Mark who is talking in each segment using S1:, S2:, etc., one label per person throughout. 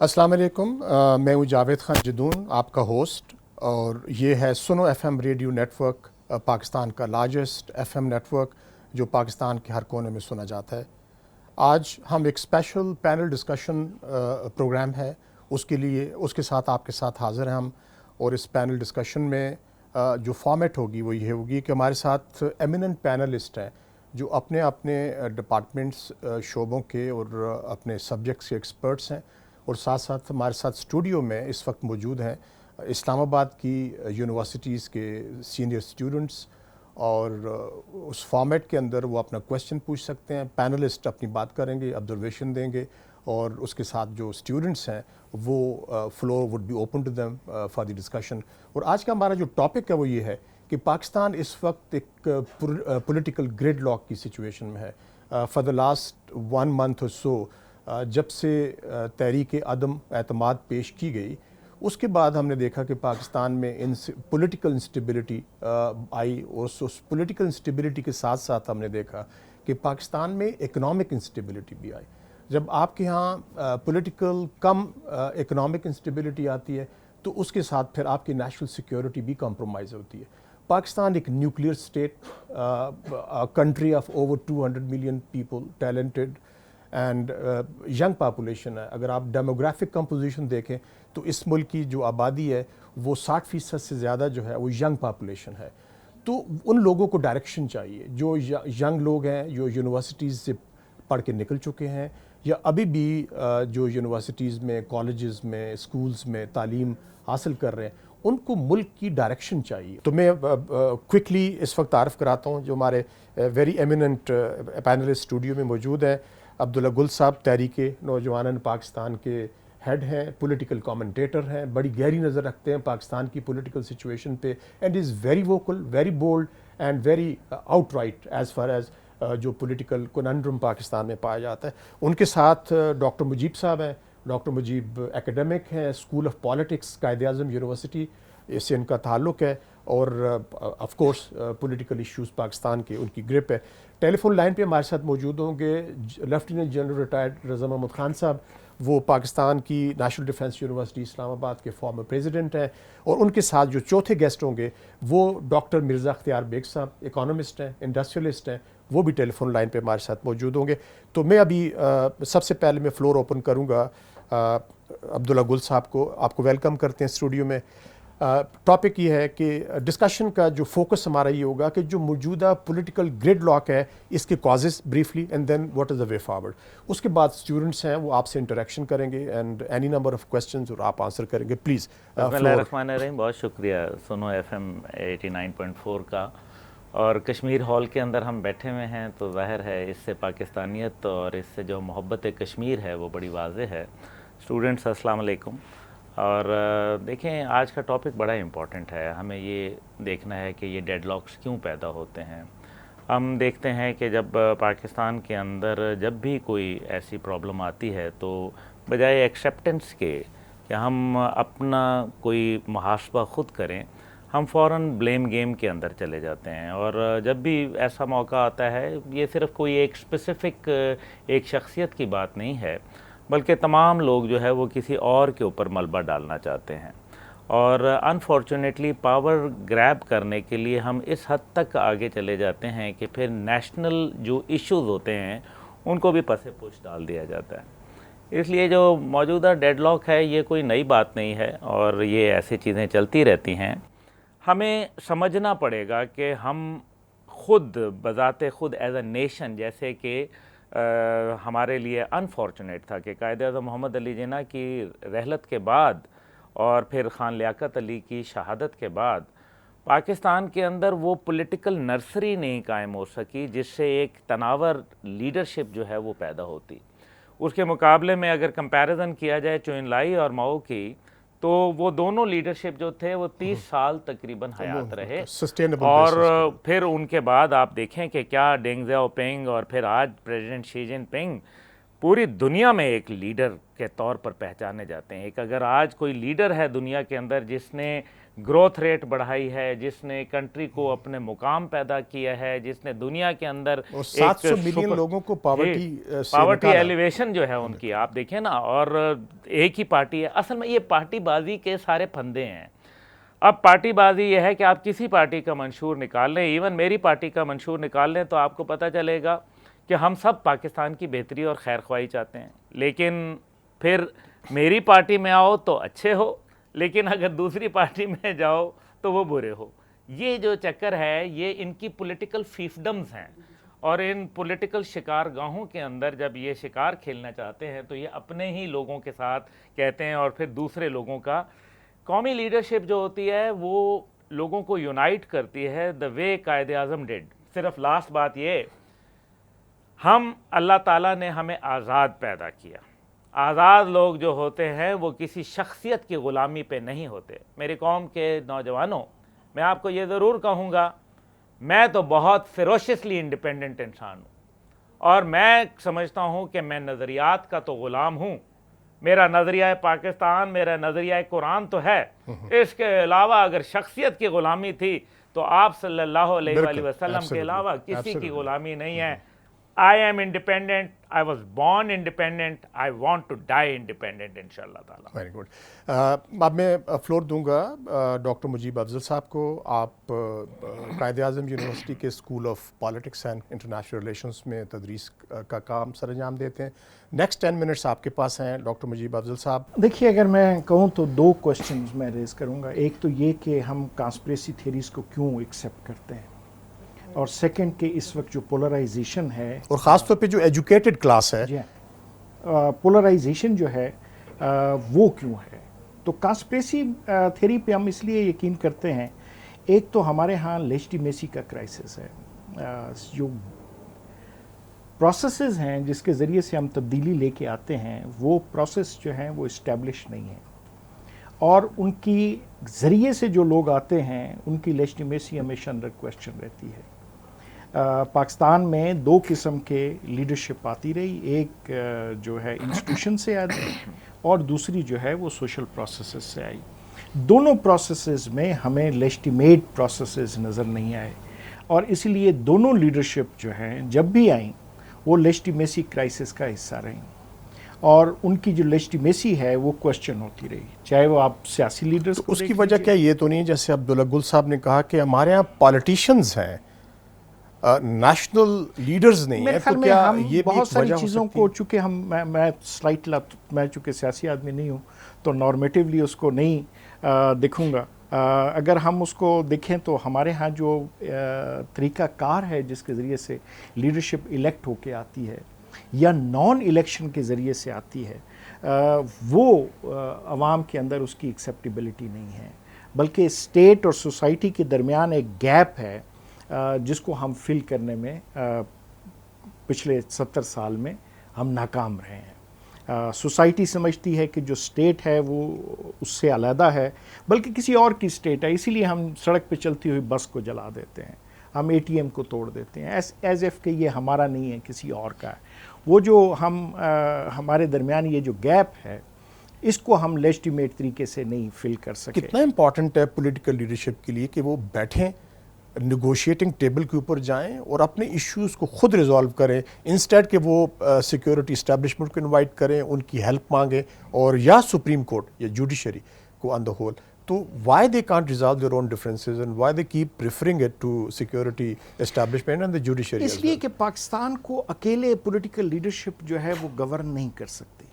S1: अस्सलाम वालेकुम। मैं हूँ जावेद खान जदून, आपका होस्ट, और ये है सुनो एफएम रेडियो नेटवर्क, पाकिस्तान का लार्जेस्ट एफएम नेटवर्क जो पाकिस्तान के हर कोने में सुना जाता है। आज हम एक स्पेशल पैनल डिस्कशन प्रोग्राम है, उसके साथ आपके साथ हाज़िर हैं हम। और इस पैनल डिस्कशन में जो फॉर्मेट होगी वो ये होगी कि हमारे साथ एमिनेंट पैनलिस्ट हैं जो अपने अपने डिपार्टमेंट्स, शोबों के और अपने सब्जेक्ट्स के एक्सपर्ट्स हैं। और साथ साथ हमारे साथ स्टूडियो में इस वक्त मौजूद हैं इस्लामाबाद की यूनिवर्सिटीज़ के सीनियर स्टूडेंट्स। और उस फॉर्मेट के अंदर वो अपना क्वेश्चन पूछ सकते हैं, पैनलिस्ट अपनी बात करेंगे, ऑब्जर्वेशन देंगे, और उसके साथ जो स्टूडेंट्स हैं वो floor would be open to them for the discussion. और आज का हमारा जो टॉपिक है वो ये है कि पाकिस्तान इस वक्त एक पॉलिटिकल ग्रिड लॉक की सिचुएशन में है। फॉर द लास्ट 1 मंथ और सो जब से तहरीक अदम एतमाद पेश की गई, उसके बाद हमने देखा कि पाकिस्तान में पॉलिटिकल इंस्टेबिलिटी आई, और उस पॉलिटिकल इंस्टेबिलिटी के साथ साथ हमने देखा कि पाकिस्तान में इकोनॉमिक इंस्टेबिलिटी भी आई। जब आपके यहाँ पॉलिटिकल कम इकोनॉमिक इंस्टेबिलिटी आती है तो उसके साथ फिर आपकी नेशनल सिक्योरिटी भी कॉम्प्रोमाइज़ होती है। पाकिस्तान एक nuclear state, country of over 200 million people, talented and young population है। अगर आप डेमोग्राफिक कंपोजिशन देखें तो इस मुल्क की जो आबादी है वो 60% से ज़्यादा जो है वो यंग पॉपुलेशन है। तो उन लोगों को डायरेक्शन चाहिए, जो यंग लोग हैं, जो यूनिवर्सिटीज़ से पढ़ के निकल चुके हैं या अभी भी जो यूनिवर्सिटीज़ में, कॉलेजेस में, स्कूल्स में तालीम हासिल कर रहे हैं, उनको मुल्क की डायरेक्शन चाहिए। तो मैं क्विकली इस वक्त तारफ़ कराता हूँ जो हमारे वेरी एमिनेंट पैनलिस्ट स्टूडियो में मौजूद हैं। अब्दुल्ला गुल साहब तहरीक नौजवान पाकिस्तान के हेड हैं, पॉलिटिकल कमेंटेटर हैं, बड़ी गहरी नज़र रखते हैं पाकिस्तान की पॉलिटिकल सिचुएशन पे, and is very vocal, very bold and very outright as far as जो पॉलिटिकल कोनंड्रम पाकिस्तान में पाया जाता है। उनके साथ डॉक्टर मुजीब साहब हैं। डॉक्टर मुजीब एकेडमिक हैं, school of politics, Quaid-e-Azam university इससे इनका ताल्लुक़ है, और of course political issues Pakistan के उनकी ग्रिप है। टेलीफोन लाइन पे हमारे साथ मौजूद होंगे लेफ्टिनेंट जनरल रिटायर्ड रज़ा महमूद खान साहब। वो पाकिस्तान की नेशनल डिफेंस यूनिवर्सिटी इस्लामाबाद के फॉर्मर प्रेसिडेंट हैं। और उनके साथ जो चौथे गेस्ट होंगे वो डॉक्टर मिर्ज़ा अख्तियार बेग साहब, इकोनॉमिस्ट हैं, इंडस्ट्रियलिस्ट हैं, वो भी टेलीफोन लाइन पे हमारे साथ मौजूद होंगे। तो मैं अभी सबसे पहले मैं फ्लोर ओपन करूँगा अब्दुल्ला गुल साहब को। आपको वेलकम करते हैं स्टूडियो में। टॉपिक ये है कि डिस्कशन का जो फोकस हमारा ये होगा कि जो मौजूदा पॉलिटिकल ग्रिड लॉक है इसके causes briefly, and then what is the way forward. उसके बाद स्टूडेंट्स हैं वो आपसे इंटरेक्शन करेंगे and any number of questions और आप आंसर करेंगे। प्लीज़।
S2: बिस्मिल्लाहिर्रहमानिर्रहीम। बहुत शुक्रिया सुनो FM 89.4 का। और कश्मीर हॉल के अंदर हम बैठे हुए हैं तो ज़ाहिर है इससे पाकिस्तानियत और इससे जो मोहब्बत कश्मीर है वो बड़ी वाज़ेह है। स्टूडेंट्स अस्सलाम वालेकुम। और देखें, आज का टॉपिक बड़ा इम्पॉर्टेंट है। हमें ये देखना है कि ये डेडलॉक्स क्यों पैदा होते हैं। हम देखते हैं कि जब पाकिस्तान के अंदर जब भी कोई ऐसी प्रॉब्लम आती है तो बजाय एक्सेप्टेंस के कि हम अपना कोई मुहासबा ख़ुद करें, हम फ़ौरन ब्लेम गेम के अंदर चले जाते हैं। और जब भी ऐसा मौका आता है, ये सिर्फ़ कोई एक स्पेसिफ़िक एक शख्सियत की बात नहीं है, बल्कि तमाम लोग जो है वो किसी और के ऊपर मलबा डालना चाहते हैं। और अनफॉर्चुनेटली पावर ग्रैब करने के लिए हम इस हद तक आगे चले जाते हैं कि फिर नेशनल जो इश्यूज़ होते हैं उनको भी पसे पूछ डाल दिया जाता है। इसलिए जो मौजूदा डेडलॉक है ये कोई नई बात नहीं है और ये ऐसी चीज़ें चलती रहती हैं। हमें समझना पड़ेगा कि हम खुद बज़ाते खुद एज अ नेशन, जैसे कि हमारे लिए अनफॉर्चुनेट था कि कायद-ए-आज़म मोहम्मद अली जिन्ना की रहलत के बाद और फिर खान लियाकत अली की शहादत के बाद पाकिस्तान के अंदर वो पॉलिटिकल नर्सरी नहीं कायम हो सकी जिससे एक तनावर लीडरशिप जो है वो पैदा होती। उसके मुकाबले में अगर कंपैरिजन किया जाए चो एन-लाई और माओ की, तो वो दोनों लीडरशिप जो थे वो 30 साल तकरीबन हयात रहे। और फिर उनके बाद आप देखें कि क्या डेंग ज़ियाओपिंग और फिर आज प्रेसिडेंट शी जिनपिंग पूरी दुनिया में एक लीडर के तौर पर पहचाने जाते हैं। एक अगर आज कोई लीडर है दुनिया के अंदर जिसने ग्रोथ रेट बढ़ाई है, जिसने कंट्री को अपने मुकाम पैदा किया है, जिसने दुनिया के अंदर
S1: और 700 मिलियन लोगों को
S2: पावर्टी एलिवेशन जो है उनकी आप देखें ना, और एक ही पार्टी है। असल में ये पार्टीबाजी के सारे फंदे हैं। अब पार्टीबाजी ये है कि आप किसी पार्टी का मंशूर निकाल लें, इवन मेरी पार्टी का मंशूर निकाल लें, तो आपको पता चलेगा कि हम सब पाकिस्तान की बेहतरी और खैर ख्वाही चाहते हैं, लेकिन फिर मेरी पार्टी में आओ तो अच्छे हो, लेकिन अगर दूसरी पार्टी में जाओ तो वो बुरे हो। ये जो चक्कर है ये इनकी पॉलिटिकल फीफडम्स हैं, और इन पॉलिटिकल शिकारगाहों के अंदर जब ये शिकार खेलना चाहते हैं तो ये अपने ही लोगों के साथ कहते हैं, और फिर दूसरे लोगों का। कौमी लीडरशिप जो होती है वो लोगों को यूनाइट करती है द वे कायदे आज़म डिड। सिर्फ लास्ट बात ये, हम अल्लाह ताला ने हमें आज़ाद पैदा किया। आज़ाद लोग जो होते हैं वो किसी शख्सियत की ग़ुलामी पे नहीं होते। मेरी कौम के नौजवानों, मैं आपको ये ज़रूर कहूँगा, मैं तो बहुत फेरोशियसली इंडिपेंडेंट इंसान हूँ, और मैं समझता हूँ कि मैं नज़रियात का तो ग़ुलाम हूँ। मेरा नज़रिया पाकिस्तान, मेरा नज़रिया कुरान तो है, इसके अलावा अगर शख्सियत की ग़ुलामी थी तो आप सल्लल्लाहु अलैहि वसल्लम के अलावा किसी की ग़ुलामी नहीं है। I am independent. I was born independent. I want to die independent, इंशाअल्लाह ताला।
S1: Very good. अब मैं फ्लोर दूंगा डॉक्टर मुजीब अफजल साहब को। आप कायदे आज़म यूनिवर्सिटी के school of politics and international relations में तदरीस का काम सर अंजाम देते हैं। नेक्स्ट 10 मिनट्स आपके पास हैं डॉक्टर मुजीब अफजल साहब।
S3: देखिए, अगर मैं कहूँ तो 2 क्वेश्चंस मैं रेज़ करूँगा। एक तो ये कि हम कॉन्स्पिरेसी थ्योरीज को क्यों एक्सेप्ट करते हैं, और सेकंड कि इस वक्त जो पोलराइजेशन है,
S1: और ख़ास तौर पे जो एजुकेटेड क्लास है,
S3: जी पोलराइजेशन जो है वो क्यों है। तो कॉन्स्पिरेसी थ्योरी पे हम इसलिए यकीन करते हैं, एक तो हमारे यहाँ लेजिटिमेसी का क्राइसिस है। जो प्रोसेसेस हैं जिसके ज़रिए से हम तब्दीली लेके आते हैं, वो प्रोसेस जो हैं वो इस्टेब्लिश नहीं है, और उनकी ज़रिए से जो लोग आते हैं उनकी लेजिटिमेसी हमेशा अंडर क्वेश्चन रहती है। पाकिस्तान में 2 किस्म के लीडरशिप आती रही, एक जो है इंस्टीट्यूशन से आई और दूसरी जो है वो सोशल प्रोसेसेस से आई। दोनों प्रोसेसेस में हमें लेजिटिमेट प्रोसेसेस नज़र नहीं आए, और इसीलिए दोनों लीडरशिप जो हैं जब भी आई वो लेजिटिमेसी क्राइसिस का हिस्सा रही, और उनकी जो लेजिटिमेसी है वो क्वेश्चन होती रही, चाहे वो आप सियासी लीडर्स
S1: तो उसकी वजह क्या ये तो नहीं, जैसे अब्दुल्ला गुल साहब ने कहा कि हमारे यहाँ पॉलिटिशियंस हैं, नेशनल लीडर्स नहीं है, तो क्या ये
S3: बहुत सारी चीज़ों को, चूँकि मैं चूँकि सियासी आदमी नहीं हूँ तो नॉर्मेटिवली उसको नहीं देखूँगा। अगर हम उसको देखें तो हमारे यहाँ जो तरीक़ा कार है जिसके ज़रिए से लीडरशिप इलेक्ट होके आती है या नॉन इलेक्शन के ज़रिए से आती है, वो अवाम के अंदर उसकी एक्सेप्टेबिलिटी नहीं है, बल्कि स्टेट और सोसाइटी के दरमियान एक गैप है जिसको हम फिल करने में पिछले 70 साल में हम नाकाम रहे हैं। सोसाइटी समझती है कि जो स्टेट है वो उससे अलहदा है, बल्कि किसी और की स्टेट है, इसीलिए हम सड़क पे चलती हुई बस को जला देते हैं, हम ATM को तोड़ देते हैं, एज एफ कि ये हमारा नहीं है, किसी और का है। वो जो हमारे दरमियान ये जो गैप है, इसको हम लेजिटिमेट तरीके से नहीं फिल कर सके।
S1: कितना इम्पॉर्टेंट है पॉलिटिकल लीडरशिप के लिए कि वो बैठें, नेगोशिएटिंग टेबल के ऊपर जाएं और अपने इश्यूज़ को खुद रिजॉल्व करें, इंस्टेड कि वो सिक्योरिटी इस्टेब्लिशमेंट को इनवाइट करें, उनकी हेल्प मांगें, और या सुप्रीम कोर्ट या जुडिशरी को ऑन द होल। तो why they can't resolve their own differences and why they keep preferring it to security establishment and the judiciary?
S3: इसलिए कि पाकिस्तान को अकेले पॉलिटिकल लीडरशिप जो है वो गवर्न नहीं कर सकती,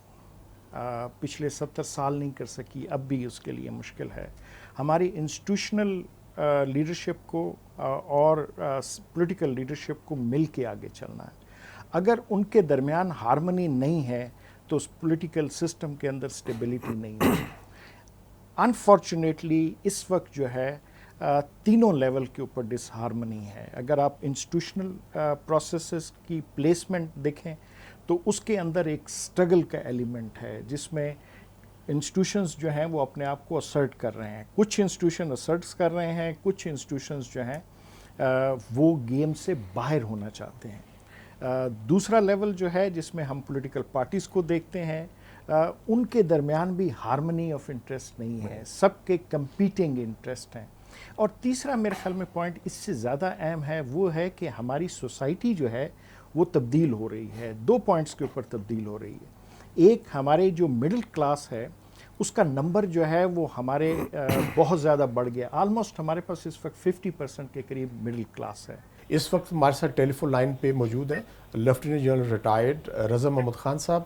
S3: पिछले 70 साल नहीं कर सकी, अब भी उसके लिए मुश्किल है। हमारी इंस्टीट्यूशनल लीडरशिप को और पॉलिटिकल लीडरशिप को मिल के आगे चलना है। अगर उनके दरमियान हार्मनी नहीं है तो उस पॉलिटिकल सिस्टम के अंदर स्टेबिलिटी नहीं है। अनफॉर्चुनेटली इस वक्त जो है तीनों लेवल के ऊपर डिसहार्मनी है। अगर आप इंस्टीट्यूशनल प्रोसेसेस की प्लेसमेंट देखें तो उसके अंदर एक स्ट्रगल का एलिमेंट है, जिसमें इंस्टीट्यूशंस जो हैं वो अपने आप को असर्ट कर रहे हैं। कुछ इंस्टीट्यूशन असर्ट्स कर रहे हैं, कुछ इंस्टीट्यूशंस जो हैं वो गेम से बाहर होना चाहते हैं। دوسرا لیول جو ہے جس میں ہم پولیٹیکل پارٹیز کو دیکھتے ہیں ان کے درمیان بھی ہارمنی آف انٹرسٹ نہیں ہے, سب کے کمپیٹنگ انٹرسٹ ہیں. اور تیسرا میرے خیال میں پوائنٹ اس سے زیادہ اہم ہے, وہ ہے کہ ہماری سوسائٹی جو ہے وہ تبدیل ہو رہی ہے. 2 پوائنٹس کے اوپر تبدیل ہو رہی ہے. ایک, ہمارے جو مڈل کلاس ہے اس کا نمبر جو ہے وہ ہمارے بہت زیادہ بڑھ گیا. آلموسٹ ہمارے پاس اس وقت 50% کے قریب مڈل کلاس ہے.
S1: اس وقت ہمارے ساتھ ٹیلی فون لائن پہ موجود ہیں لیفٹیننٹ جنرل ریٹائرڈ رضا محمد خان صاحب.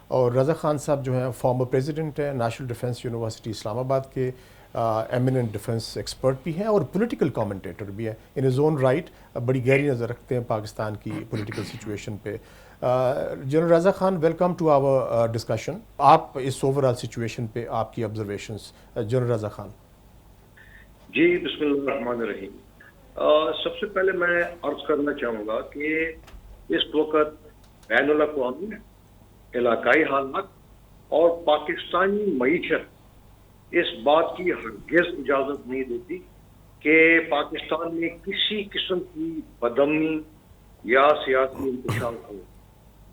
S1: اور رضا خان صاحب جو ہیں فارمر پریزیڈنٹ ہیں نیشنل ڈیفنس یونیورسٹی اسلام آباد کے, ایمیننٹ ڈیفنس ایکسپرٹ بھی ہیں اور پولیٹیکل کامنٹیٹر بھی ہیں. ان ہز اون رائٹ بڑی گہری نظر رکھتے ہیں پاکستان کی پولیٹیکل سچویشن پہ. General Raza Khan, welcome to our discussion. آپ اس اوور آل سچویشن پہ آپ کی آبزرویشنس. جنرل رضا خان.
S4: جی, بسم اللہ الرحمن الرحیم. سب سے پہلے میں عرض کرنا چاہوں گا کہ اس وقت بین الاقوامی علاقائی حالات اور پاکستانی معیشت اس بات کی ہرگز اجازت نہیں دیتی کہ پاکستان میں کسی قسم کی بدامنی یا سیاسی انتشار ہو.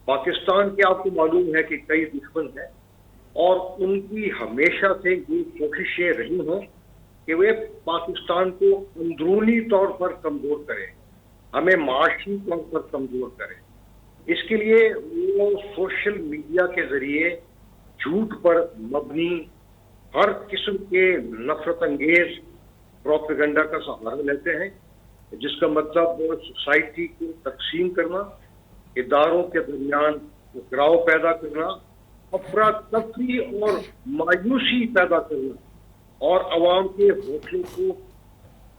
S4: پاکستان کے آپ کو معلوم ہے کہ کئی دشمن ہیں اور ان کی ہمیشہ سے یہ کوششیں رہی ہیں کہ وہ پاکستان کو اندرونی طور پر کمزور کرے, ہمیں معاشی طور پر کمزور کرے. اس کے لیے وہ سوشل میڈیا کے ذریعے جھوٹ پر مبنی ہر قسم کے نفرت انگیز پروپیگنڈا کا سہارا لیتے ہیں, جس کا مطلب سوسائٹی کو تقسیم کرنا, اداروں کے درمیان ٹکراؤ پیدا کرنا, افراتفری اور مایوسی پیدا کرنا اور عوام کے حوصلے کو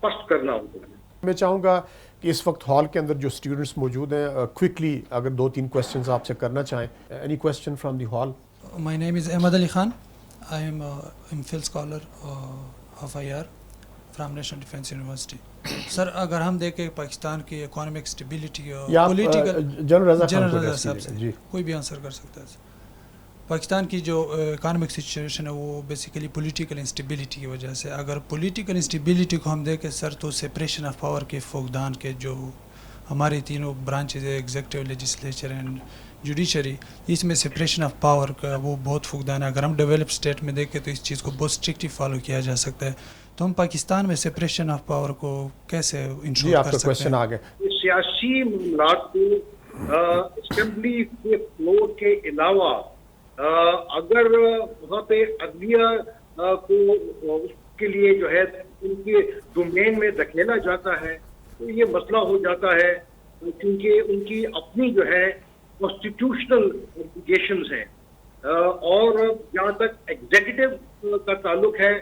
S4: پست کرنا ہوتا ہے.
S1: میں چاہوں گا کہ اس وقت ہال کے اندر جو اسٹوڈنٹس موجود ہیں کوئکلی اگر 2-3 کویسچنز آپ سے کرنا چاہیں. Any question from the hall?
S5: My name is Ahmed Ali Khan. I am a MPhil scholar of IR from National Defense University. سر اگر ہم دیکھیں پاکستان کی اکانومک اسٹیبلٹی اور پولیٹیکل,
S1: جنرل رضا
S5: صاحب سے کوئی بھی آنسر کر سکتا ہے. پاکستان کی جو اکانومک سچویشن ہے وہ بیسیکلی پولیٹیکل انسٹیبلٹی کی وجہ سے. اگر پولیٹیکل انسٹیبلٹی کو ہم دیکھیں سر تو سپریشن آف پاور کے فقدان کے جو ہماری تینوں برانچز ہے, ایگزیکٹو, لیجسلیچر اینڈ جوڈیشری, اس میں سپریشن آف پاور کا وہ بہت فقدان ہے. اگر ہم ڈیولپ اسٹیٹ میں دیکھیں تو اس چیز کو بہت اسٹرکٹلی فالو کیا جا سکتا ہے. تو ہم پاکستان میں سپریشن آف پاور کو کیسے انشور کر سکتے ہیں؟
S4: سیاسی معاملات کو اسمبلی کے فلور کے علاوہ اگر وہاں پہ عدلیہ کو اس کے لیے جو ہے ان کے ڈومین میں دھکیلا جاتا ہے تو یہ مسئلہ ہو جاتا ہے, کیونکہ ان کی اپنی جو ہے کانسٹیٹیوشنل اوبلیگیشنز ہیں. اور جہاں تک ایگزیکٹو کا تعلق ہے,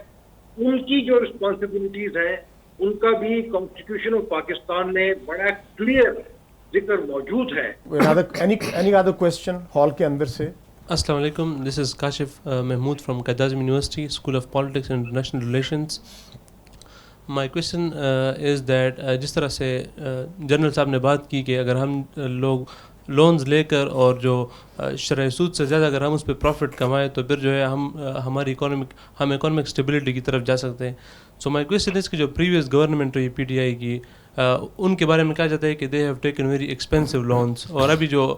S4: ان کی جو رسپانسبلٹیز ہیں ان کا بھی کانسٹیٹیوشن آف پاکستان میں بڑا کلیئر ذکر موجود ہے.
S1: اینی ادر کویسچن ہال کے اندر سے؟
S6: السلام علیکم, this is Kashif Mahmood from Quaid Azam university school of politics and international relations. My question is that جس طرح سے جنرل صاحب نے بات کی کہ اگر ہم لوگ لونز لے کر اور جو شرح سود سے زیادہ اگر ہم اس پہ پروفٹ کمائیں تو پھر جو ہے ہماری اکانومک اسٹیبلٹی کی طرف جا سکتے ہیں. سو مائی کویشچن از کہ جو پریویس گورنمنٹ رہی پی ٹی آئی کی, ان کے بارے میں کہا جاتا ہے کہ they have taken very expensive loans, اور ابھی جو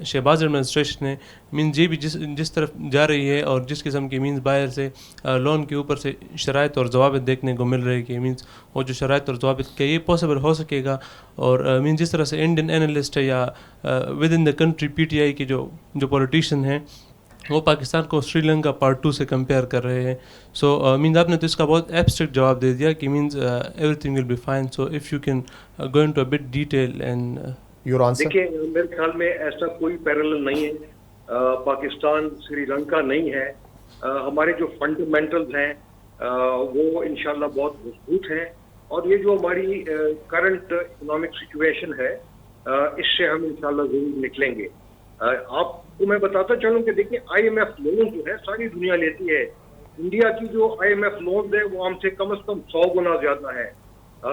S6: شہباز ایڈمنسٹریشن ہے مینز یہ بھی جس طرف جا رہی ہے اور جس قسم کی مینز باہر سے لون کے اوپر سے شرائط اور ضوابط دیکھنے کو مل رہے کہ مینز وہ جو شرائط اور ضوابط کہ یہ پاسبل ہو سکے گا. اور مینز جس طرح سے انڈین اینالسٹ ہے یا with in the country P T I کے جو پولیٹیشین ہیں وہ پاکستان کو سری لنکا پارٹ 2 سے کمپیئر کر رہے ہیں. سو مینز آپ نے تو اس کا بہت ایبسٹریکٹ جواب دے دیا کہ means everything will be fine. So if you can go into a bit detail and
S1: your answer.
S4: دیکھیں, میرے خیال میں ایسا کوئی پیرلل نہیں ہے. پاکستان سری لنکا نہیں ہے. ہمارے جو فنڈامنٹلز ہیں وہ انشاءاللہ بہت مضبوط ہیں, اور یہ جو ہماری کرنٹ اکنامک سچویشن ہے اس سے ہم انشاءاللہ ضرور نکلیں گے. آپ کو میں بتاتا چلوں کہ دیکھیں آئی ایم ایف لون جو ہے ساری دنیا لیتی ہے. انڈیا کی جو آئی ایم ایف لونز ہیں وہ ہم سے کم 100 گنا زیادہ ہے.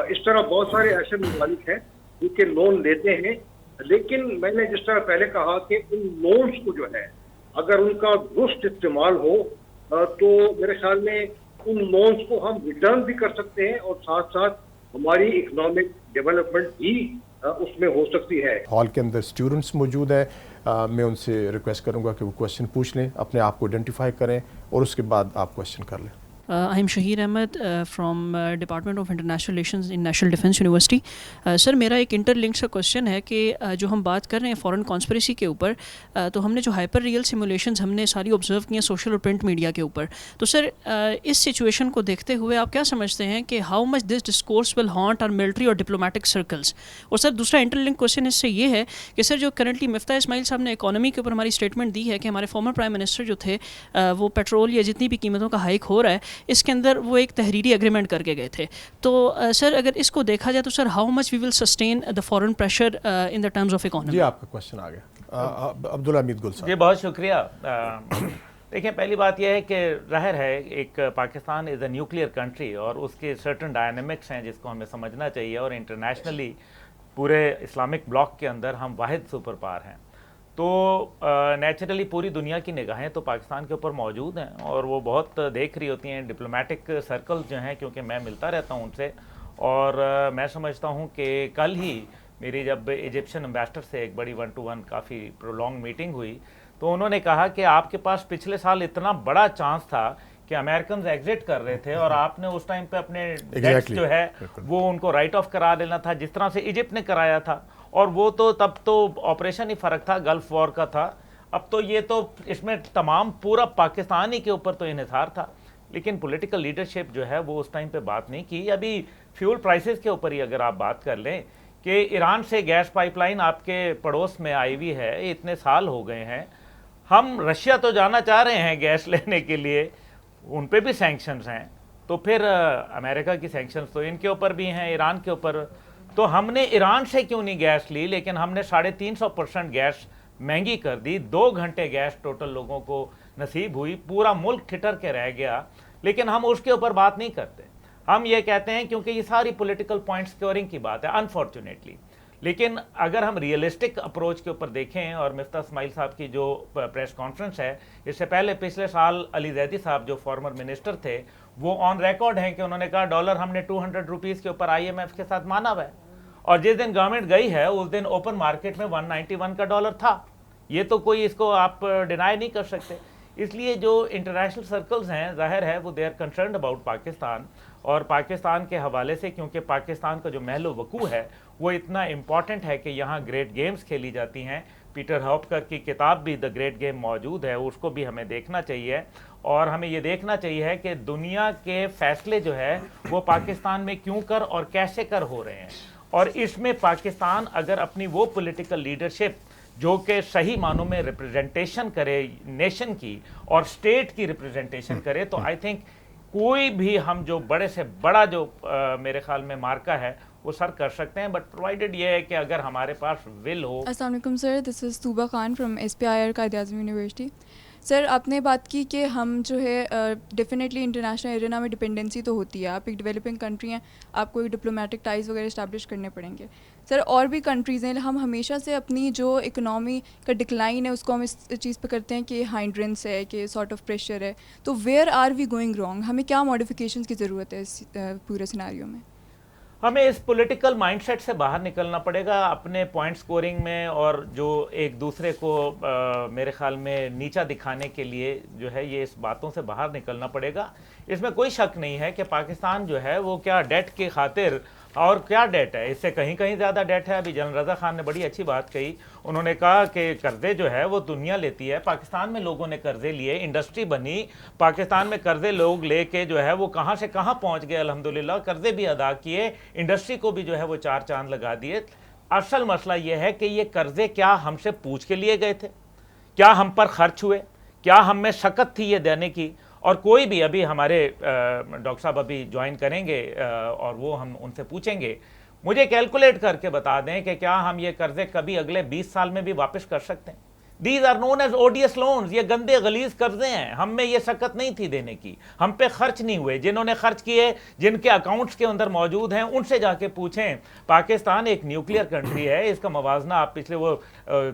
S4: اس طرح بہت سارے ایسے ممالک ہیں جو کہ لون لیتے ہیں, لیکن میں نے جس طرح پہلے کہا کہ ان لونز کو جو ہے اگر ان کا درست استعمال ہو تو میرے خیال میں ان لونز کو ہم ریٹرن بھی کر سکتے ہیں اور ساتھ ساتھ ہماری اکنامک ڈیولپمنٹ بھی اس میں ہو سکتی ہے.
S1: ہال کے اندر اسٹوڈنٹس موجود ہیں, میں ان سے ریکویسٹ کروں گا کہ وہ کویشچن پوچھ لیں, اپنے آپ کو آئیڈینٹیفائی کریں اور اس کے بعد آپ کویشچن کر لیں.
S7: I am Shahir Ahmed from Department of International Relations in National Defense University. سر میرا ایک انٹر لنک سا کوشچن ہے کہ جو ہم بات کر رہے ہیں فورن کانسپریسی کے اوپر, تو ہم نے جو ہائپر ریئل سیمولیشنز ہم نے ساری آبزرو کی ہیں سوشل اور پرنٹ میڈیا کے اوپر. تو سر اس سچویشن کو دیکھتے ہوئے آپ کیا سمجھتے ہیں کہ how much this discourse will haunt our military اور ڈپلومیٹک سرکلس؟ اور سر دوسرا انٹر لنک کوشچن اس سے یہ ہے کہ سر جو کرنٹلی مفتاح اسماعیل صاحب نے اکانومی کے اوپر ہماری اسٹیٹمنٹ دی ہے کہ ہمارے فارمر پرائم منسٹر جو تھے وہ پیٹرول یا جتنی بھی قیمتوں کا ہائیک ہو رہا ہے اس کے اندر وہ ایک تحریری اگریمنٹ کر کے گئے تھے. تو سر اگر اس کو دیکھا جائے تو sir how much we will sustain the foreign pressure in the terms of economy?
S1: جی آپ کا کویشچن آ گیا. عبدالحمید گل صاحب.
S2: جی بہت شکریہ. دیکھیں پہلی بات یہ ہے کہ ظاہر ہے ایک پاکستان از اے نیوکلیئر کنٹری اور اس کے سرٹن ڈائنامکس ہیں جس کو ہمیں سمجھنا چاہیے, اور انٹرنیشنلی پورے اسلامک بلاک کے اندر ہم واحد سپر پاور ہیں. تو نیچرلی پوری دنیا کی نگاہیں تو پاکستان کے اوپر موجود ہیں اور وہ بہت دیکھ رہی ہوتی ہیں. ڈپلومیٹک سرکل جو ہیں, کیونکہ میں ملتا رہتا ہوں ان سے, اور میں سمجھتا ہوں کہ کل ہی میری جب ایجپشن امبیسڈر سے ایک بڑی 1-to-1 کافی پرولونگ میٹنگ ہوئی تو انہوں نے کہا کہ آپ کے پاس پچھلے سال اتنا بڑا چانس تھا کہ امریکنز ایگزٹ کر رہے تھے اور آپ نے اس ٹائم پہ اپنے ڈیٹس جو ہے وہ ان کو رائٹ آف کرا دینا تھا جس طرح سے ایجپٹ نے کرایا تھا. اور وہ تو تب تو آپریشن ہی فرق تھا, گلف وار کا تھا. اب تو یہ تو اس میں تمام پورا پاکستان ہی کے اوپر تو انحصار تھا, لیکن پولیٹیکل لیڈرشپ جو ہے وہ اس ٹائم پہ بات نہیں کی. ابھی فیول پرائسز کے اوپر ہی اگر آپ بات کر لیں کہ ایران سے گیس پائپ لائن آپ کے پڑوس میں آئی ہوئی ہے, اتنے سال ہو گئے ہیں, ہم رشیا تو جانا چاہ رہے ہیں گیس لینے کے لیے, ان پہ بھی سینکشنز ہیں, تو پھر امریکہ کی سینکشنز تو ان کے اوپر بھی ہیں, ایران کے اوپر. تو ہم نے ایران سے کیوں نہیں گیس لی, لیکن ہم نے 350% گیس مہنگی کر دی. 2 گھنٹے گیس ٹوٹل لوگوں کو نصیب ہوئی, پورا ملک ٹھٹر کے رہ گیا, لیکن ہم اس کے اوپر بات نہیں کرتے. ہم یہ کہتے ہیں کیونکہ یہ ساری پولیٹیکل پوائنٹ سکیورنگ کی بات ہے انفارچونیٹلی. لیکن اگر ہم ریئلسٹک اپروچ کے اوپر دیکھیں, اور مفتاح اسماعیل صاحب کی جو پریس کانفرنس ہے, اس سے پہلے پچھلے سال علی زیدی صاحب جو فارمر منسٹر تھے وہ آن ریکارڈ ہیں کہ انہوں نے کہا ڈالر ہم نے 200 روپیز کے اوپر IMF کے ساتھ مانا ہوا ہے, اور جس دن گورنمنٹ گئی ہے اس دن اوپن مارکیٹ میں 191 کا ڈالر تھا. یہ تو کوئی اس کو آپ ڈینائی نہیں کر سکتے. اس لیے جو انٹرنیشنل سرکلز ہیں ظاہر ہے وہ they are concerned about Pakistan, اور پاکستان کے حوالے سے کیونکہ پاکستان کا جو محل و وقوع ہے وہ اتنا امپورٹنٹ ہے کہ یہاں گریٹ گیمز کھیلی جاتی ہیں. پیٹر ہاپکر کی کتاب بھی دا گریٹ گیم موجود ہے, اس کو بھی ہمیں دیکھنا چاہیے, اور ہمیں یہ دیکھنا چاہیے کہ دنیا کے فیصلے جو ہے وہ پاکستان میں کیوں کر اور کیسے کر ہو رہے ہیں, اور اس میں پاکستان اگر اپنی وہ پولیٹیکل لیڈرشپ جو کہ صحیح معنوں میں ریپریزنٹیشن کرے نیشن کی اور اسٹیٹ کی ریپریزنٹیشن کرے, تو آئی تھنک کوئی بھی ہم جو بڑے سے بڑا جو میرے خیال میں مارکا ہے وہ سر کر سکتے ہیں, بٹ پرووائڈیڈ یہ ہے کہ اگر ہمارے پاس ول ہو.
S8: السلام علیکم سر, دس از طوبہ Khan from SPIR Quaid Azam university. سر آپ نے بات کی کہ ہم جو ہے ڈیفینیٹلی انٹرنیشنل ایرینا میں ڈپینڈنسی تو ہوتی ہے, آپ ایک ڈیولپنگ کنٹری ہیں, آپ کو ایک ڈپلومیٹک ٹائز وغیرہ اسٹیبلش کرنے پڑیں گے. سر اور بھی کنٹریز ہیں, ہم ہمیشہ سے اپنی جو اکنامی کا ڈکلائن ہے اس کو ہم اس چیز پہ کرتے ہیں کہ ہائنڈرنس ہے, کہ سارٹ آف پریشر ہے. تو where are we going wrong, ہمیں کیا ماڈیفیکیشنس کی ضرورت ہے اس پورے سیناریو میں؟
S2: ہمیں اس پولیٹیکل مائنڈ سیٹ سے باہر نکلنا پڑے گا اپنے پوائنٹ سکورنگ میں, اور جو ایک دوسرے کو میرے خیال میں نیچا دکھانے کے لیے جو ہے یہ اس باتوں سے باہر نکلنا پڑے گا. اس میں کوئی شک نہیں ہے کہ پاکستان جو ہے وہ کیا ڈیٹ کی خاطر, اور کیا ڈیٹ ہے, اس سے کہیں کہیں زیادہ ڈیٹ ہے. ابھی جنرل رضا خان نے بڑی اچھی بات کہی, انہوں نے کہا کہ قرضے جو ہے وہ دنیا لیتی ہے, پاکستان میں لوگوں نے قرضے لیے, انڈسٹری بنی, پاکستان میں قرضے لوگ لے کے جو ہے وہ کہاں سے کہاں پہنچ گئے الحمدللہ, قرضے بھی ادا کیے, انڈسٹری کو بھی جو ہے وہ 4 چاند لگا دیے. اصل مسئلہ یہ ہے کہ یہ قرضے کیا ہم سے پوچھ کے لیے گئے تھے, کیا ہم پر خرچ ہوئے, کیا ہم میں شکت تھی یہ دینے کی؟ اور کوئی بھی ابھی ہمارے ڈاکٹر صاحب ابھی جوائن کریں گے اور وہ ہم ان سے پوچھیں گے, مجھے کیلکولیٹ کر کے بتا دیں کہ کیا ہم یہ قرضے کبھی اگلے 20 سال میں بھی واپس کر سکتے ہیں. These are known as odious loans, یہ گندے غلیظ قرضے ہیں, ہم میں یہ شکت نہیں تھی دینے کی, ہم پہ خرچ نہیں ہوئے. جنہوں نے خرچ کیے, جن کے اکاؤنٹس کے اندر موجود ہیں, ان سے جا کے پوچھیں. پاکستان ایک نیوکلیئر کنٹری ہے, اس کا موازنہ آپ پچھلے وہ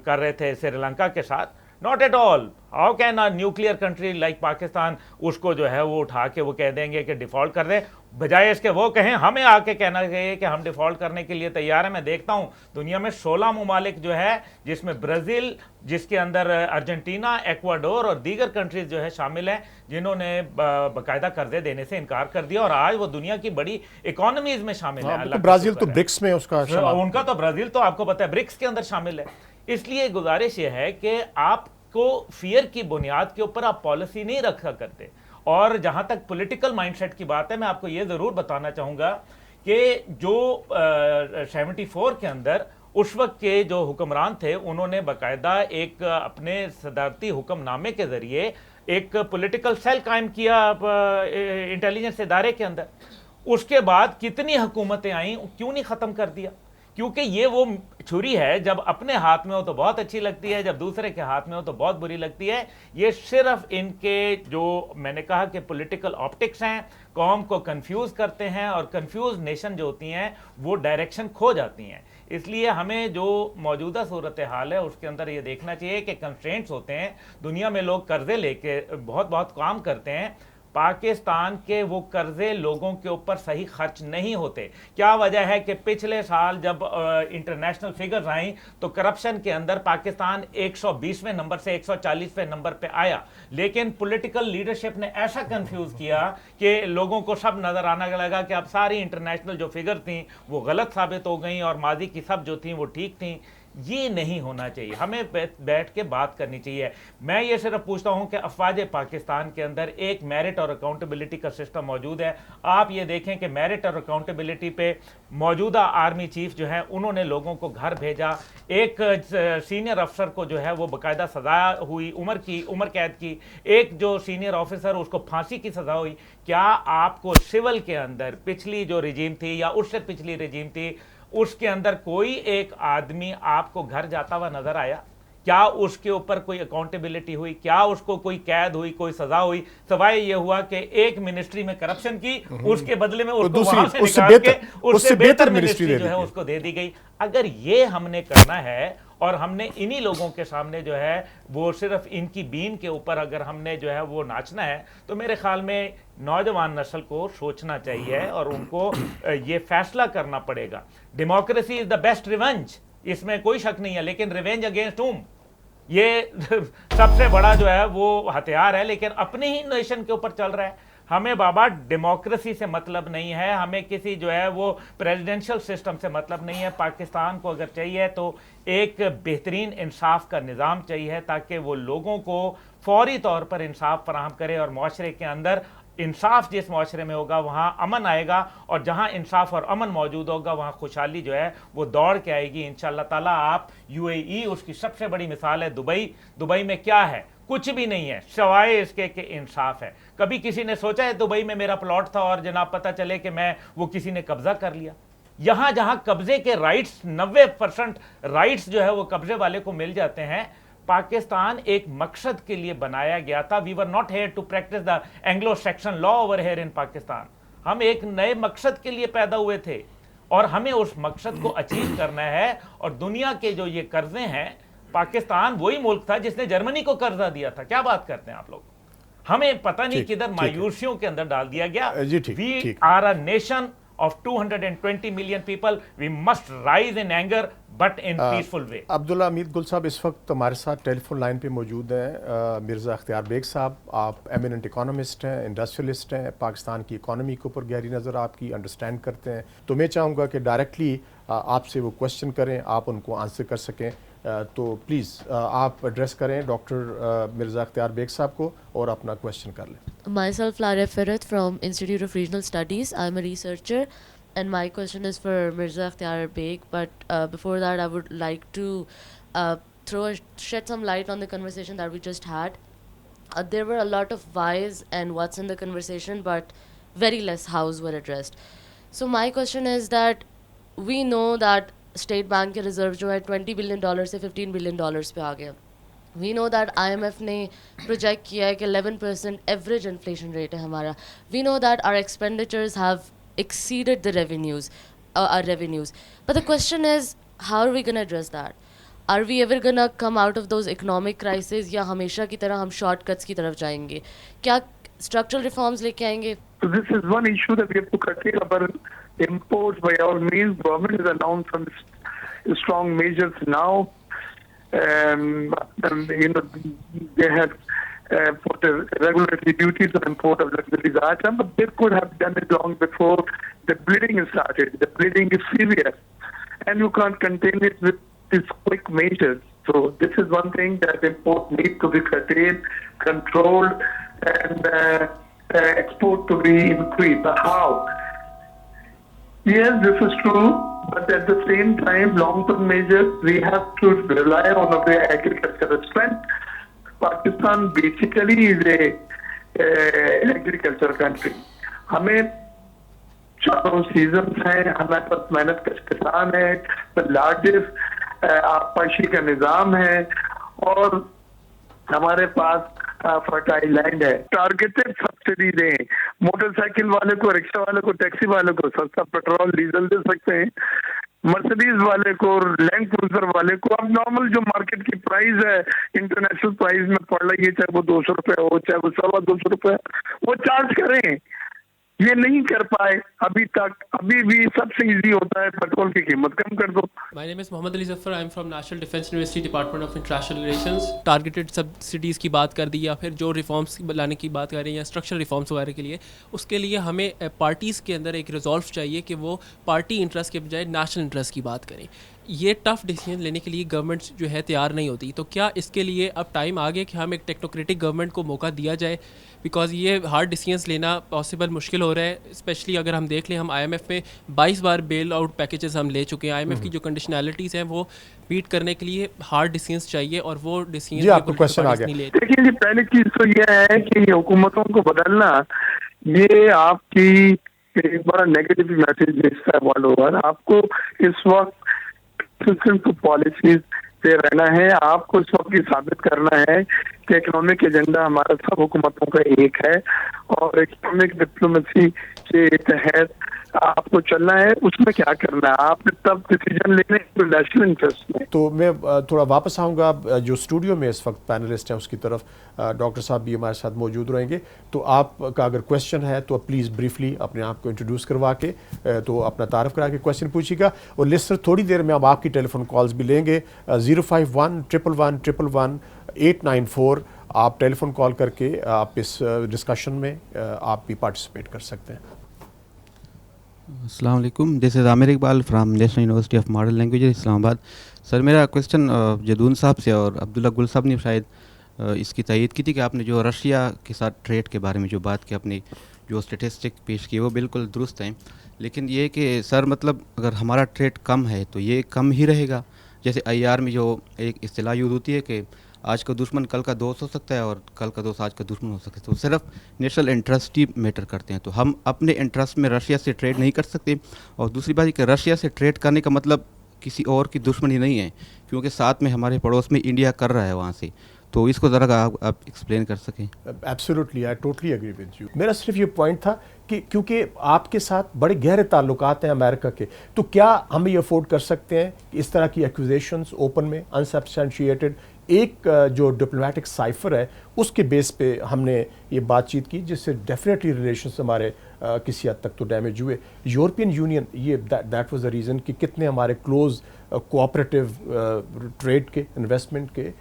S2: کر رہے تھے سری لنکا کے ساتھ, not at all. How can a nuclear country like Pakistan उसको जो है वो उठा के वो कह देंगे कि डिफ़ॉल्ट कर दे, बजाय इसके वो कहें हमें आके कहना चाहिए कि हम डिफ़ॉल्ट करने के लिए तैयार हैं। मैं देखता हूँ दुनिया में 16 ममालिक जो है, जिसमें ब्राज़ील, जिसके अंदर अर्जेंटीना, एक्वाडोर और दीगर कंट्रीज़ जो है शामिल हैं, जिन्होंने बाकायदा कर्जे देने से इनकार कर दिया और आज वो दुनिया की बड़ी इकोनॉमीज़ में शामिल है।
S1: ब्राज़ील तो ब्रिक्स में उसका
S2: उनका तो ब्राज़ील तो आपको पता है ब्रिक्स के अंदर शामिल है। इसलिए गुजारिश ये है कि आपको फियर की बुनियाद के ऊपर आप पॉलिसी नहीं रखा करते। और जहां तक पॉलिटिकल माइंडसेट की बात है, मैं आपको ये ज़रूर बताना चाहूँगा कि जो 74 के अंदर उस वक्त के जो हुक्मरान थे, उन्होंने बाकायदा एक अपने सदारती हुक्मनामे के ज़रिए एक पॉलिटिकल सेल कायम किया इंटेलिजेंस इदारे के अंदर। उसके बाद कितनी हुकूमतें आईं, क्यों नहीं ख़त्म कर दिया? क्योंकि ये वो छुरी है, जब अपने हाथ में हो तो बहुत अच्छी लगती है, जब दूसरे के हाथ में हो तो बहुत बुरी लगती है। ये सिर्फ इनके जो मैंने कहा कि पॉलिटिकल ऑप्टिक्स हैं, कौम को कंफ्यूज करते हैं और कंफ्यूज नेशन जो होती हैं वो डायरेक्शन खो जाती हैं। इसलिए हमें जो मौजूदा सूरत हाल है उसके अंदर ये देखना चाहिए कि कंस्ट्रेंट्स होते हैं, दुनिया में लोग कर्जे लेके बहुत काम करते हैं, पाकिस्तान के वो कर्जे लोगों के ऊपर सही खर्च नहीं होते। क्या वजह है कि पिछले साल जब इंटरनेशनल फिगर्स आई तो करप्शन के अंदर पाकिस्तान 120वें नंबर से 140वें नंबर पे आया, लेकिन पॉलिटिकल लीडरशिप ने ऐसा कंफ्यूज किया कि लोगों को सब नजर आने लगा कि अब सारी इंटरनेशनल जो फिगर थी वो गलत साबित हो गई और माजी की सब जो थी वो ठीक थी। ये नहीं होना चाहिए, हमें बैठ के बात करनी चाहिए। मैं ये सिर्फ पूछता हूं कि अफवाज पाकिस्तान के अंदर एक मेरिट और अकाउंटेबिलिटी का सिस्टम मौजूद है। आप ये देखें कि मेरिट और अकाउंटेबिलिटी पे मौजूदा आर्मी चीफ जो है उन्होंने लोगों को घर भेजा, एक सीनियर अफसर को जो है वो बाकायदा सजा हुई, उम्र कैद की, एक जो सीनियर ऑफिसर उसको फांसी की सजा हुई। क्या आपको सिविल के अंदर पिछली जो रिजीम थी या उससे पिछली रिजीम थी उसके अंदर कोई एक आदमी आपको घर जाता हुआ नजर आया? क्या उसके ऊपर कोई अकाउंटेबिलिटी हुई? क्या उसको कोई कैद हुई, कोई सजा हुई? सवाए ये हुआ कि एक मिनिस्ट्री में करप्शन की, उसके बदले में उसको वहां से निकाल के उससे बेहतर मिनिस्ट्री जो है उसको दे दी गई। अगर ये हमने करना है और हमने इन्हीं लोगों के सामने जो है वो सिर्फ इनकी बीन के ऊपर अगर हमने जो है वो नाचना है, तो मेरे ख्याल में नौजवान नस्ल को सोचना चाहिए और उनको ये फैसला करना पड़ेगा। Democracy is the best revenge, इसमें कोई शक नहीं है, लेकिन रिवेंज अगेंस्ट हुम, ये सबसे बड़ा जो है वो हथियार है, लेकिन अपने ही नेशन के ऊपर चल रहा है। हमें बाबा डेमोक्रेसी से मतलब नहीं है, हमें किसी जो है वो प्रेसिडेंशियल सिस्टम से मतलब नहीं है। पाकिस्तान को अगर चाहिए तो एक बेहतरीन इंसाफ का निज़ाम चाहिए ताकि वो लोगों को फौरी तौर पर इंसाफ फराहम करे और माशरे के अंदर इंसाफ जिस माशरे में होगा वहाँ अमन आएगा और जहाँ इंसाफ और अमन मौजूद होगा वहाँ खुशहाली जो है वो दौड़ के आएगी इंशाअल्लाह ताला। आप UAE उसकी सबसे बड़ी मिसाल है। दुबई में क्या है? कुछ भी नहीं है सिवाय इसके कि इंसाफ है। कभी किसी ने सोचा है दुबई में मेरा प्लॉट था और जनाब पता चले कि वो किसी ने कब्जा कर लिया? यहां जहां कब्जे के राइट्स 90% राइट्स जो है वो कब्जे वाले को मिल जाते हैं। पाकिस्तान एक मकसद के लिए बनाया गया था। We were not here to practise the Anglo Saxon law over here in Pakistan. हम एक नए मकसद के लिए पैदा हुए थे और हमें उस मकसद को अचीव करना है। और दुनिया के जो ये कर्जे हैं, पाकिस्तान वही मुल्क था जिसने जर्मनी को कर्जा दिया था। क्या बात करते हैं आप लोग? हमें पता नहीं किधर मायूसियों के अंदर डाल दिया गया। We are a nation of 220 million people. We must rise in anger but in peaceful way.
S1: Abdullah Hamid गुल साहब इस वक्त हमारे साथ टेलीफोन लाइन पे मौजूद हैं। मिर्ज़ा अख्तियार बेग साहब, आप एमिनेंट इकोनॉमिस्ट हैं, इंडस्ट्रियलिस्ट हैं, पाकिस्तान की इकोनॉमी के ऊपर गहरी नज़र आपकी अंडरस्टैंड करते हैं। तो मैं चाहूँगा कि डायरेक्टली आपसे वो क्वेश्चन करें, आप उनको आंसर कर सकें। तो प्लीज़ आप एड्रेस करें डॉक्टर मिर्ज़ा अख्तियार बेग साहब को और अपना क्वेश्चन कर लें।
S9: Myself, Lara Ferret from Institute of Regional Studies. I'm a researcher and my question is for Mirza Akhtiar Beg. But before that, I would like to shed some light on the conversation that we just had. There were a lot of whys and what's in the conversation, but very less hows were addressed. So my question is that we know that State Bank के reserve जो है $20 billion से $15 billion पे आ गया. We know that IMF ने project किया है कि 11% एवरेज इन्फ्लेशन रेट है हमारा. We know that our expenditures have exceeded the revenues. But the question is, how are we going to address that? are we ever gonna come out of those economic crises یا ہمیشہ کی طرح ہم short cuts کی طرف جائیں گے؟ کیا اسٹرکچرل ریفارمز لے کے آئیں گے؟
S10: So this is one issue that we have to curtail our imports by all means. Government has announced some strong measures now. They have put a regulatory duties on import of luxury items, but they could have done it long before the bleeding started. The bleeding is serious, and you can't contain it with these quick measures. So this is one thing that import needs to be curtailed, controlled, and export to be increased. But how? Yes, this is true, but at the same time, long-term measures, we have to rely on our agricultural strength. Pakistan basically is a agricultural country. ہمیں چاروں seasons ہیں, ہمارے پاس محنت کش کسان ہے, largest آبپاشی کا نظام ہے, اور ہمارے پاس فرٹائل لینڈ ہے. ٹارگیٹڈ سبسڈی دیں, موٹر سائیکل والے کو, رکشہ والے کو, ٹیکسی والے کو سستا پیٹرول ڈیزل دے سکتے ہیں, مرسڈیز والے کو, لینڈ کروزر والے کو اب نارمل جو مارکیٹ کی پرائز ہے انٹرنیشنل پرائز میں پڑ رہی ہے, چاہے وہ 200 روپے ہو, چاہے وہ 250 روپے, وہ چارج کریں. یہ نہیں کر پائے ابھی تک. ابھی بھی سب سے ایزی ہوتا ہے پیٹرول کی قیمت کم کر دو.
S6: My name is Mohammad Ali Zafar. I am from National Defense University, Department of International Relations. Targeted subsidies کی بات کر دی, یا پھر جو ریفارمس لانے کی بات کر رہے ہیں, یا اسٹرکچرل ریفارمس وغیرہ کے لیے, اس کے لیے ہمیں پارٹیز کے اندر ایک ریزولو چاہیے کہ وہ پارٹی انٹرسٹ کے بجائے نیشنل انٹرسٹ کی بات کریں. یہ ٹف ڈیسیجن لینے کے لیے گورنمنٹ جو ہے تیار نہیں ہوتی. تو کیا اس کے لیے اب ٹائم آ گیا کہ ہم ایک ٹیکنوکریٹک گورنمنٹ کو موقع دیا جائے؟ بیکاز یہ ہارڈ ڈیسیجنس لینا پاسبل مشکل ہو رہا ہے, اسپیشلی اگر ہم دیکھ لیں, ہم آئی ایم ایف میں 22 بار بیل آؤٹ پیکیجز ہم لے چکے ہیں. آئی ایم ایف کی جو کنڈیشنالٹیز ہیں وہ میٹ کرنے کے لیے ہارڈ ڈیسیجنس چاہیے, اور وہ ڈیسیجنس نہیں لیتے.
S10: دیکھیے جی, پہلی چیز تو یہ ہے کہ یہ حکومتوں کو بدلنا, یہ آپ کی ایک بڑا نیگیٹو میسج بھیجتا ہے والوں پر. آپ کو اس وقت پالیسیز پہ رہنا ہے. آپ کو اس وقت یہ ثابت کرنا ہے کہ اکنامک ایجنڈا ہمارا سب حکومتوں کا ایک ہے, اور اکنامک ڈپلومیسی کے تحت آپ کو چلنا ہے. اس میں کیا کرنا ہے, آپ نے تب ڈیسیجن لینے نیشنل انٹرسٹ میں.
S1: تو میں تھوڑا واپس آؤں گا جو اسٹوڈیو میں اس وقت پینلسٹ ہیں اس کی طرف. ڈاکٹر صاحب بھی ہمارے ساتھ موجود رہیں گے, تو آپ کا اگر کویشچن ہے تو پلیز بریفلی اپنے آپ کو انٹروڈیوس کروا کے تو اپنا تعارف کرا کے کویشچن پوچھیے گا. اور لسٹر تھوڑی دیر میں اب آپ کی ٹیلی فون کالز بھی لیں گے. 051-111-111-894 آپ ٹیلی فون کال کر کے آپ اس ڈسکشن میں آپ بھی پارٹیسپیٹ کر سکتے ہیں.
S11: السلام علیکم, this is Aamir Iqbal from national university of modern languages Islamabad. Sir میرا کویشچن جدون صاحب سے, اور عبداللہ گل صاحب نے شاید اس کی تائید کی تھی کہ آپ نے جو رشیا کے ساتھ ٹریڈ کے بارے میں جو بات کی, اپنی جو اسٹیٹسٹک پیش کی وہ بالکل درست ہیں, لیکن یہ کہ سر مطلب اگر ہمارا ٹریڈ کم ہے تو یہ کم ہی رہے گا. جیسے IR میں جو ایک اصطلاح یوز ہوتی ہے کہ آج کا دشمن کل کا دوست ہو سکتا ہے, اور کل کا دوست آج کا دشمن ہو سکتا ہے. تو صرف نیشنل انٹرسٹ ہی میٹر کرتے ہیں. تو ہم اپنے انٹرسٹ میں رشیا سے ٹریڈ نہیں کر سکتے. اور دوسری بات یہ کہ رشیا سے ٹریڈ کرنے کا مطلب کسی اور کی دشمنی نہیں ہے, کیونکہ ساتھ میں ہمارے پڑوس میں انڈیا کر رہا ہے وہاں سے. تو اس کو ذرا آپ ایکسپلین کر سکیں.
S1: Absolutely, I totally agree with you. میرا صرف یہ پوائنٹ تھا کہ کیونکہ آپ کے ساتھ بڑے گہرے تعلقات ہیں امریکہ کے, تو کیا ہم یہ افورڈ کر سکتے ہیں کہ اس طرح کی ایکوزیشنز اوپن میں انسبسٹینشیٹڈ ایک جو ڈپلومیٹک سائفر ہے اس کے بیس پہ ہم نے یہ بات چیت کی, جس سے ڈیفینیٹلی ریلیشنز ہمارے کسی حد تک تو ڈیمیج ہوئے. یورپین یونین, یہ دیٹ واز دا ریزن کہ کتنے ہمارے کلوز کوآپریٹیو ٹریڈ کے, انویسٹمنٹ کے,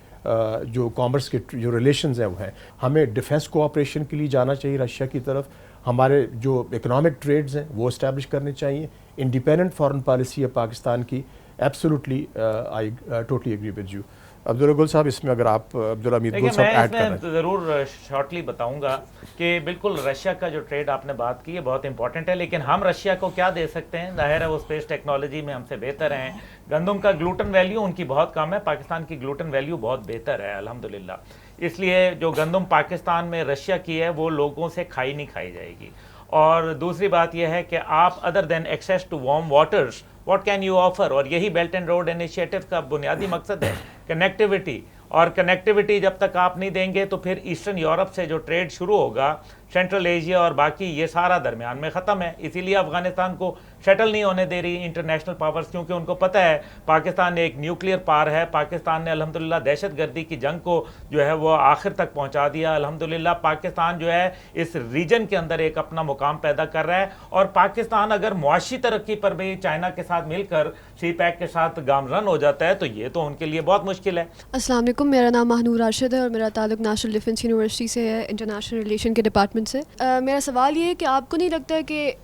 S1: جو کامرس کے جو ریلیشنز ہیں وہ ہیں. ہمیں ڈیفینس کوآپریشن کے لیے جانا چاہیے رشیا کی طرف. ہمارے جو اکنامک ٹریڈز ہیں وہ اسٹیبلش کرنے چاہیے. انڈیپینڈنٹ فارن پالیسی ہے پاکستان کی. Absolutely I totally agree with you. Abdullah Gul sahib, اس میں اگر آپ عبداللہ امید گل صاحب ایڈ کریں.
S2: میں ضرور شارٹلی بتاؤں گا کہ بالکل رشیا کا جو ٹریڈ آپ نے بات کی ہے بہت امپورٹنٹ ہے, لیکن ہم رشیا کو کیا دے سکتے ہیں؟ ظاہر ہے وہ اسپیس ٹیکنالوجی میں ہم سے بہتر ہیں. گندم کا گلوٹن ویلیو ان کی بہت کم ہے, پاکستان کی گلوٹن ویلیو بہت بہتر ہے الحمدللہ. اس لیے جو گندم پاکستان میں رشیا کی ہے وہ لوگوں سے کھائی نہیں کھائی جائے گی. اور دوسری بات یہ ہے کہ آپ other than access to warm waters what can you offer, اور یہی بیلٹ اینڈ روڈ انیشیٹو کا بنیادی مقصد ہے کنیکٹیوٹی. اور کنیکٹیوٹی جب تک آپ نہیں دیں گے تو پھر ایسٹرن یورپ سے جو ٹریڈ شروع ہوگا
S12: सेंट्रल एशिया और बाकी ये सारा दरमियान में ख़त्म है। इसीलिए अफ़गानिस्तान को शटल नहीं होने दे रही इंटरनेशनल पावर्स, क्योंकि उनको पता है पाकिस्तान एक न्यूक्लियर पावर है। पाकिस्तान ने अल्हम्दुलिल्लाह दहशतगर्दी की जंग को जो है वो आखिर तक पहुंचा दिया। अल्हम्दुलिल्लाह पाकिस्तान जो है इस रीजन के अंदर एक अपना मुकाम पैदा कर रहा है, और पाकिस्तान अगर मुआशी तरक्की पर भी चाइना के साथ मिलकर सी पैक के साथ गामरन हो जाता है तो ये तो उनके लिए बहुत मुश्किल है।
S13: अस्सलाम वालेकुम, मेरा नाम महानूर राशिद है और मेरा ताल्लुक़ नेशनल डिफेंस यूनिवर्सिटी से है, इंटरनेशनल रिलेशन के डिपार्टमेंट से। मेरा सवाल ये है कि आपको नहीं लगता है कि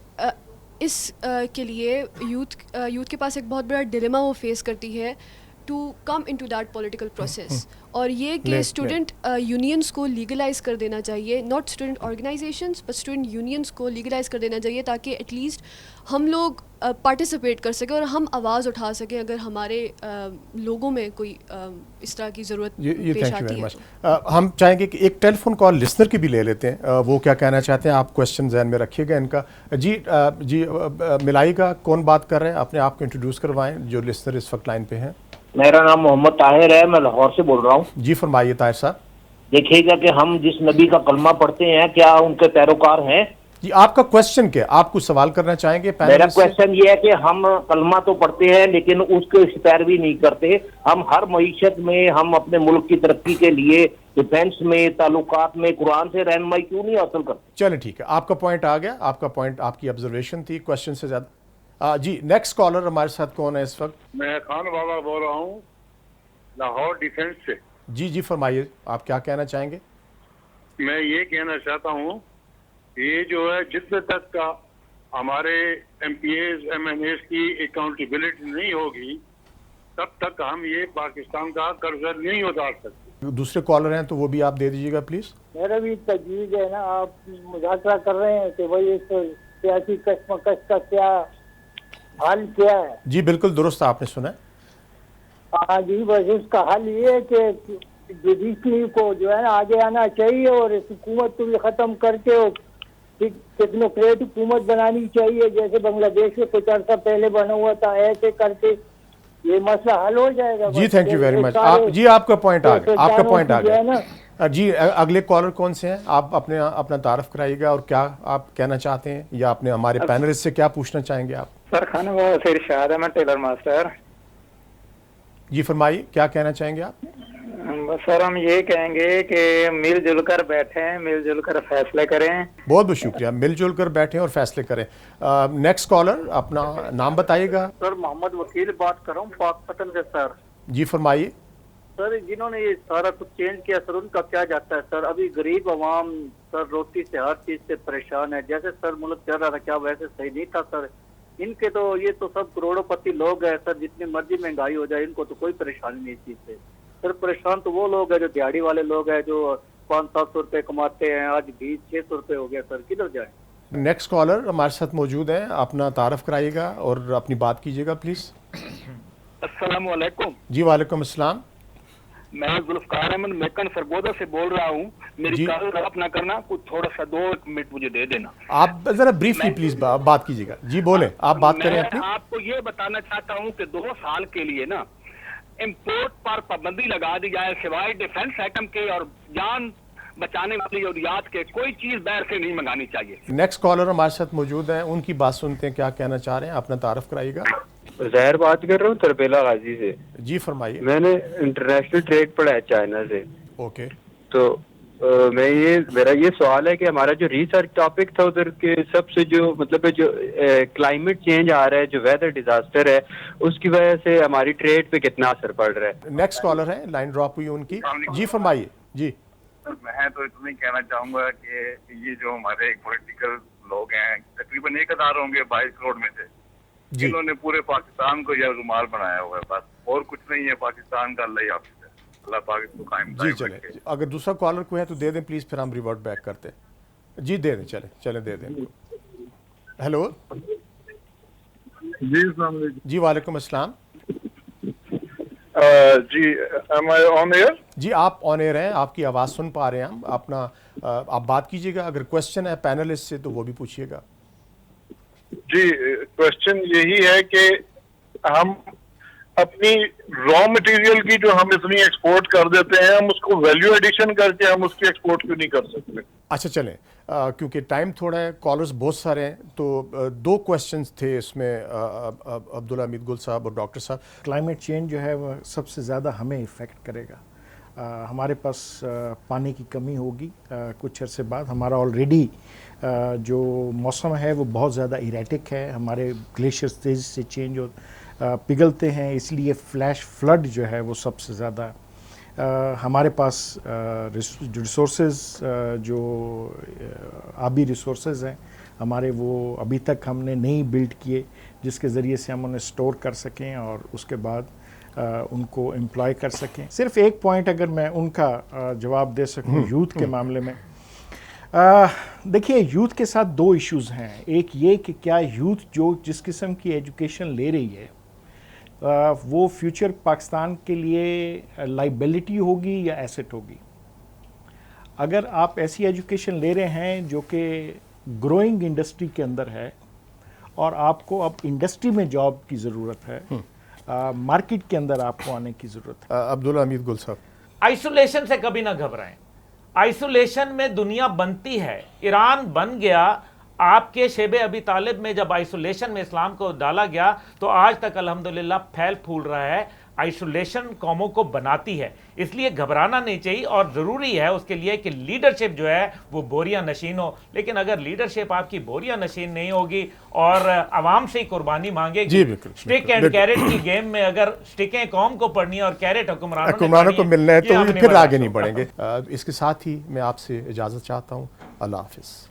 S13: इस के लिए यूथ के पास एक बहुत बड़ा डिलेमा वो फेस करती है to come into that political process, और ये कि स्टूडेंट यूनियंस को लीगलाइज कर देना चाहिए, not student organisations but student unions को लीगलाइज कर देना चाहिए, ताकि एटलीस्ट हम लोग पार्टिसिपेट कर सकें और हम आवाज़ उठा सकें अगर हमारे लोगों में कोई इस तरह की ज़रूरत पेश आती है।
S1: हम चाहेंगे कि एक टेलीफोन कॉल लिसनर की भी ले लेते हैं, वो क्या कहना चाहते हैं, आप क्वेश्चन जहन में रखिएगा इनका। जी मिलाई का कौन बात कर रहे हैं, अपने आप को इंट्रोड्यूस करवाएं जो लिसनर इस वक्त लाइन पे हैं।
S14: मेरा नाम मोहम्मद ताहिर है, मैं लाहौर से बोल रहा हूँ।
S1: जी फरमाइए ताहिर साहब।
S14: देखिएगा कि हम जिस नबी का कलमा पढ़ते हैं क्या उनके पैरोकार हैं?
S1: जी आपका क्वेश्चन क्या, आप कुछ सवाल करना चाहेंगे?
S14: मेरा क्वेश्चन ये है कि हम कलमा तो पढ़ते हैं लेकिन उसके पैरवी नहीं करते। हम हर मईशत में, हम अपने मुल्क की तरक्की के लिए डिफेंस में, ताल्लुकात में कुरान से रहनुमाई क्यों नहीं हासिल करते?
S1: चलिए ठीक है, आपका पॉइंट आ गया, आपका पॉइंट, आपकी ऑब्जर्वेशन थी क्वेश्चन से ज्यादा। जी नेक्स्ट कॉलर हमारे साथ कौन है इस वक्त?
S15: मैं खान बाबा बोल रहा हूँ लाहौर डिफेंस से।
S1: जी फरमाइए, आप क्या कहना चाहेंगे?
S15: मैं ये कहना चाहता हूँ ये जो है जितने तक का हमारे MPAs MNAs की अकाउंटेबिलिटी नहीं होगी तब तक हम ये पाकिस्तान का कर्जा नहीं उतार सकते।
S1: दूसरे कॉलर हैं तो वो भी आप दे दीजिएगा प्लीज।
S16: मेरा भी तजवीज़ है ना, आप मुज़ाकरा कर रहे हैं कि भाई इस सियासी कशमकश का क्या हल क्या है?
S1: जी बिल्कुल दुरुस्त आपने सुना।
S16: हाँ जी, बस इसका हल ये है कि जुडिशरी को जो है ना आगे आना चाहिए और इस हुकूमत को भी ख़त्म करके टेक्नोक्रेट हुकूमत बनानी चाहिए, जैसे बांग्लादेश में कुछ अर्सा पहले बना हुआ था। ऐसे करके ये मसला हल हो जाएगा।
S1: जी थैंक यू वेरी मच। आप जी आपका पॉइंट आ गया, आपका पॉइंट आ गया। जी अगले कॉलर कौन से हैं, आप अपना तारफ कराइएगा और क्या आप कहना चाहते हैं या अपने हमारे पैनलिस्ट से क्या पूछना चाहेंगे आप?
S17: सर खाना वो से इरशाद है, मैं टेलर मास्टर।
S1: जी फरमाइए, क्या कहना चाहेंगे आप?
S17: बस सर हम ये कहेंगे कि मिलजुल कर बैठें, मिलजुल कर फैसले करें।
S1: बहुत बहुत शुक्रिया, मिलजुल कर बैठें और फैसले करें। नेक्स्ट कॉलर अपना नाम बताइएगा।
S18: सर मोहम्मद वकील बात कर रहा हूँ पाकपतन से। सर
S1: जी फरमाइए।
S18: सर जिन्होंने ये सारा कुछ चेंज किया सर उनका क्या जाता है? सर अभी गरीब आवाम सर रोटी से हर चीज से परेशान है। जैसे सर मुल्क चल रहा था क्या वैसे सही नहीं था सर। इनके तो ये तो सब करोड़ोंपति लोग हैं सर, जितनी मर्जी महंगाई हो जाए इनको तो कोई परेशानी नहीं इस चीज से। सर परेशान तो वो लोग हैं जो दिहाड़ी वाले लोग हैं जो 500-700 रुपए कमाते हैं, आज 600 रुपए हो गया सर, किधर जाए?
S1: नेक्स्ट कॉलर हमारे साथ मौजूद है, अपना तारफ कराइएगा और अपनी बात कीजिएगा प्लीज।
S19: अस्सलाम वालेकुम।
S1: जी वालेकुम अस्सलाम।
S19: मैं जुल्फकार अहमद मेकन सरगोदा से बोल रहा हूँ। मेरी कॉल ड्रॉप ना करना, कुछ थोड़ा सा 2 मिनट मुझे दे देना।
S1: आप जरा ब्रीफली प्लीज बात कीजिएगा। जी बोले, आप बात करें अपनी।
S19: मैं आपको ये बताना चाहता हूँ कि 2 साल के लिए ना इंपोर्ट पर पाबंदी लगा दी जाए, सिवाय डिफेंस आइटम के और जान बचाने वाली जरूरियात के कोई चीज बाहर से नहीं मंगानी चाहिए।
S1: नेक्स्ट कॉलर हमारे साथ मौजूद हैं, उनकी बात सुनते हैं क्या कहना चाह रहे हैं, अपना तारफ कराइएगा।
S20: ज़ाहिर बात कर रहा हूँ तरबेला गाजी से।
S1: जी फरमाइए।
S20: मैंने इंटरनेशनल ट्रेड पढ़ा है चाइना से।
S1: ओके।
S20: तो मेरा ये सवाल है कि हमारा जो रिसर्च टॉपिक था उधर के सबसे जो मतलब जो क्लाइमेट चेंज आ रहा है, जो वेदर डिजास्टर है, उसकी वजह से हमारी ट्रेड पे कितना असर पड़ रहा है।
S1: नेक्स्ट कॉलर है, लाइन ड्रॉप हुई उनकी। जी फरमाइए। जी
S15: मैं तो इतना ही कहना चाहूंगा कि ये जो हमारे पॉलिटिकल लोग हैं तकरीबन 1000 होंगे 22 करोड़ में से, जिन्होंने पूरे पाकिस्तान को यह रुमाल बनाया हुआ है, बस और कुछ नहीं है। पाकिस्तान का अल्लाह ही हाफिज़ है, अल्लाह पाक इसको कायम
S1: जी। चले अगर दूसरा कॉलर कोई है तो दे दें प्लीज, फिर हम रिवर्ट बैक करते हैं। जी दे दें, चले दे दें। हेलो जी वालेकुम अस्सलाम।
S15: जी am I on air?
S1: जी आप ऑन एयर हैं, आपकी आवाज़ सुन पा रहे हैं हम। अपना आप बात कीजिएगा, अगर क्वेश्चन है पैनलिस्ट से तो वो भी पूछिएगा।
S15: जी क्वेश्चन यही है कि हम اپنی را مٹیریل کی جو ہم اتنی ایکسپورٹ کر دیتے ہیں، ہم اس کو ویلیو ایڈیشن کر کے ہم اس کی ایکسپورٹ کیوں نہیں کر سکتے؟
S1: اچھا چلیں، کیونکہ ٹائم تھوڑا ہے، کالرز بہت سارے ہیں، تو 2 کویسچنز تھے اس میں، عبداللہ حمید گل صاحب اور ڈاکٹر صاحب۔
S3: کلائمیٹ چینج جو ہے وہ سب سے زیادہ ہمیں افیکٹ کرے گا. ہمارے پاس پانی کی کمی ہوگی کچھ عرصے بعد. ہمارا آلریڈی جو موسم ہے وہ بہت زیادہ ایریٹک ہے. ہمارے گلیشیئرز تیزی سے چینج پگھلتے ہیں، اس لیے فلیش فلڈ جو ہے وہ سب سے زیادہ. ہمارے پاس ریسورسز جو آبی ریسورسز ہیں ہمارے، وہ ابھی تک ہم نے نہیں بلڈ کیے جس کے ذریعے سے ہم انہیں سٹور کر سکیں اور اس کے بعد ان کو امپلائی کر سکیں. صرف ایک پوائنٹ اگر میں ان کا جواب دے سکوں یوتھ کے معاملے میں، دیکھیے یوتھ کے ساتھ 2 ایشوز ہیں. ایک یہ کہ کیا یوتھ جو جس قسم کی ایجوکیشن لے رہی ہے وہ فیوچر پاکستان کے لیے لائبلٹی ہوگی یا ایسٹ ہوگی. اگر آپ ایسی ایجوکیشن لے رہے ہیں جو کہ گروئنگ انڈسٹری کے اندر ہے اور آپ کو اب انڈسٹری میں جاب کی ضرورت ہے، مارکیٹ کے اندر آپ کو آنے کی ضرورت ہے.
S1: عبداللہ حمید گل صاحب،
S12: آئسولیشن سے کبھی نہ گھبرائیں. آئسولیشن میں دنیا بنتی ہے. ایران بن گیا. آپ کے شیب ابی طالب میں جب آئسولیشن میں اسلام کو ڈالا گیا تو آج تک الحمدللہ پھیل پھول رہا ہے. آئسولیشن قوموں کو بناتی ہے، اس لیے گھبرانا نہیں چاہیے، اور ضروری ہے اس کے لیے کہ لیڈرشپ جو ہے وہ بوریاں نشین ہو. لیکن اگر لیڈرشپ آپ کی بوریاں نشین نہیں ہوگی اور عوام سے ہی قربانی مانگے گی، سٹک اینڈ کیرٹ کی گیم میں اگر سٹکیں قوم کو پڑنی ہے اور کیرٹ
S1: حکمرانوں کو ملنا ہے تو پھر آگے نہیں بڑھیں گے. اس کے ساتھ ہی میں آپ سے اجازت چاہتا ہوں. اللہ حافظ.